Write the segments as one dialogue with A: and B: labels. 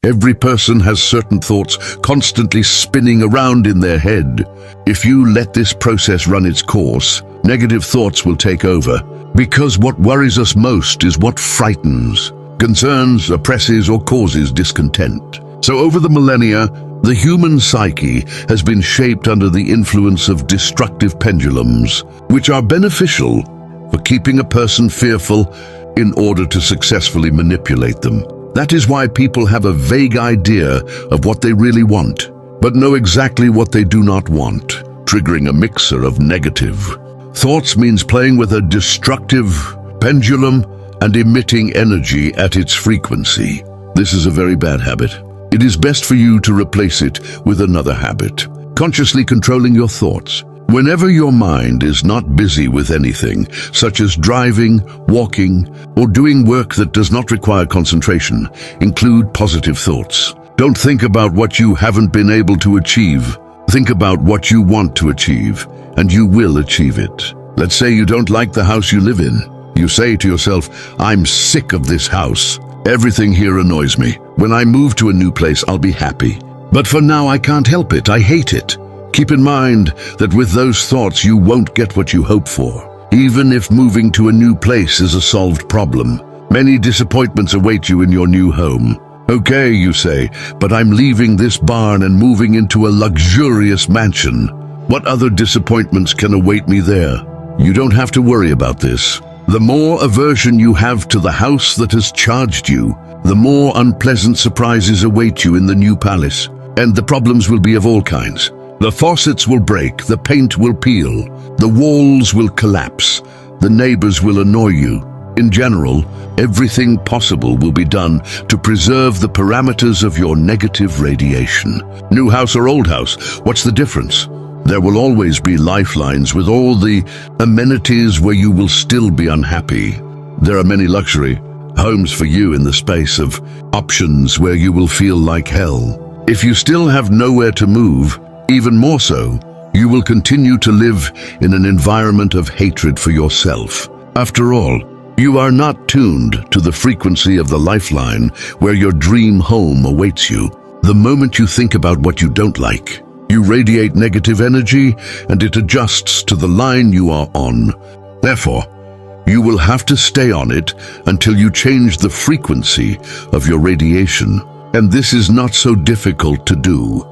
A: Every person has certain thoughts constantly spinning around in their head. If you let this process run its course, negative thoughts will take over. Because what worries us most is what frightens, concerns, oppresses, or causes discontent. So over the millennia, the human psyche has been shaped under the influence of destructive pendulums, which are beneficial for keeping a person fearful in order to successfully manipulate them. That is why people have a vague idea of what they really want, but know exactly what they do not want, triggering a mixer of negative thoughts means playing with a destructive pendulum and emitting energy at its frequency. This is a very bad habit. It is best for you to replace it with another habit, consciously controlling your thoughts. Whenever your mind is not busy with anything, such as driving, walking, or doing work that does not require concentration, include positive thoughts. Don't think about what you haven't been able to achieve. Think about what you want to achieve, and you will achieve it. Let's say you don't like the house you live in. You say to yourself, "I'm sick of this house. Everything here annoys me. When I move to a new place, I'll be happy. But for now, I can't help it. I hate it." Keep in mind that with those thoughts, you won't get what you hope for. Even if moving to a new place is a solved problem, many disappointments await you in your new home. Okay, you say, but I'm leaving this barn and moving into a luxurious mansion. What other disappointments can await me there? You don't have to worry about this. The more aversion you have to the house that has charged you, the more unpleasant surprises await you in the new palace. And the problems will be of all kinds. The faucets will break, the paint will peel, the walls will collapse, the neighbors will annoy you. In general, everything possible will be done to preserve the parameters of your negative radiation. New house or old house, what's the difference? There will always be lifelines with all the amenities where you will still be unhappy. There are many luxury homes for you in the space of options where you will feel like hell. If you still have nowhere to move, even more so, you will continue to live in an environment of hatred for yourself. After all, you are not tuned to the frequency of the lifeline where your dream home awaits you. The moment you think about what you don't like, you radiate negative energy and it adjusts to the line you are on. Therefore, you will have to stay on it until you change the frequency of your radiation. And this is not so difficult to do.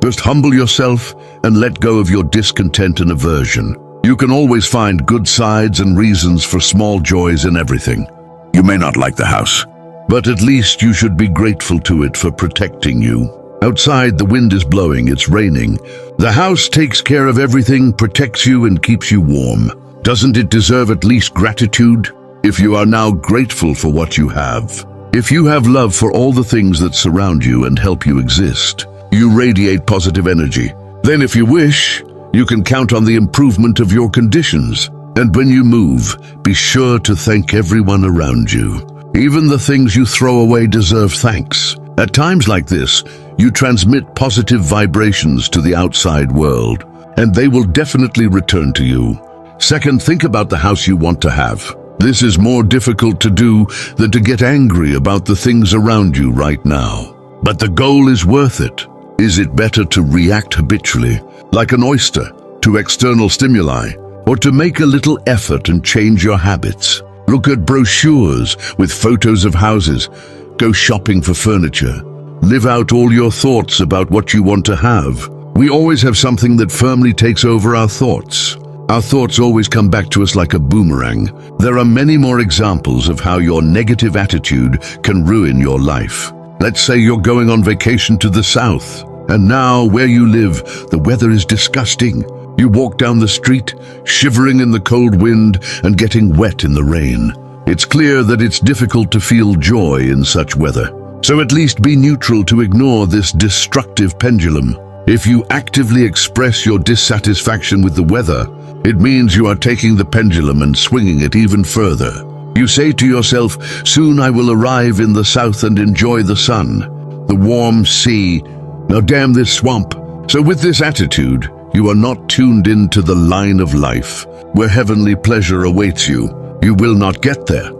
A: Just humble yourself and let go of your discontent and aversion. You can always find good sides and reasons for small joys in everything. You may not like the house, but at least you should be grateful to it for protecting you. Outside, the wind is blowing, it's raining. The house takes care of everything, protects you, and keeps you warm. Doesn't it deserve at least gratitude? If you are now grateful for what you have, if you have love for all the things that surround you and help you exist, you radiate positive energy. Then if you wish, you can count on the improvement of your conditions. And when you move, be sure to thank everyone around you. Even the things you throw away deserve thanks. At times like this, you transmit positive vibrations to the outside world, and they will definitely return to you. Second, think about the house you want to have. This is more difficult to do than to get angry about the things around you right now. But the goal is worth it. Is it better to react habitually, like an oyster, to external stimuli, or to make a little effort and change your habits? Look at brochures with photos of houses. Go shopping for furniture. Live out all your thoughts about what you want to have. We always have something that firmly takes over our thoughts. Our thoughts always come back to us like a boomerang. There are many more examples of how your negative attitude can ruin your life. Let's say you're going on vacation to the south, and now where you live, the weather is disgusting. You walk down the street, shivering in the cold wind and getting wet in the rain. It's clear that it's difficult to feel joy in such weather. So at least be neutral to ignore this destructive pendulum. If you actively express your dissatisfaction with the weather, it means you are taking the pendulum and swinging it even further. You say to yourself, soon I will arrive in the south and enjoy the sun, the warm sea. Now damn this swamp. So with this attitude, you are not tuned into the line of life, where heavenly pleasure awaits you. You will not get there.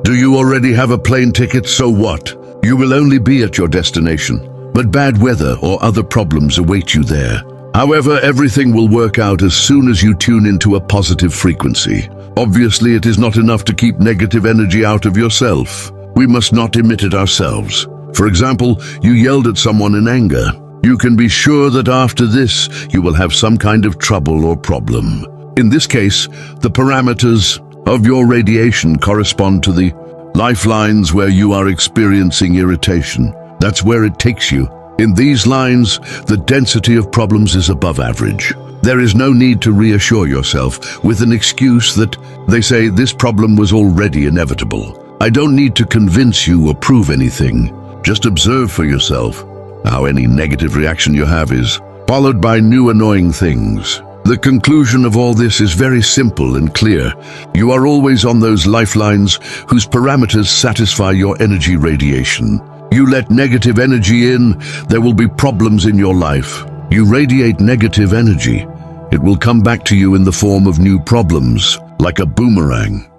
A: Do you already have a plane ticket? So what? You will only be at your destination, but bad weather or other problems await you there. However, everything will work out as soon as you tune into a positive frequency. Obviously, it is not enough to keep negative energy out of yourself. We must not emit it ourselves. For example, you yelled at someone in anger. You can be sure that after this, you will have some kind of trouble or problem. In this case, the parameters of your radiation correspond to the lifelines where you are experiencing irritation. That's where it takes you. In these lines, the density of problems is above average. There is no need to reassure yourself with an excuse that they say this problem was already inevitable. I don't need to convince you or prove anything. Just observe for yourself how any negative reaction you have is followed by new annoying things. The conclusion of all this is very simple and clear. You are always on those lifelines whose parameters satisfy your energy radiation. You let negative energy in, there will be problems in your life. You radiate negative energy, it will come back to you in the form of new problems, like a boomerang.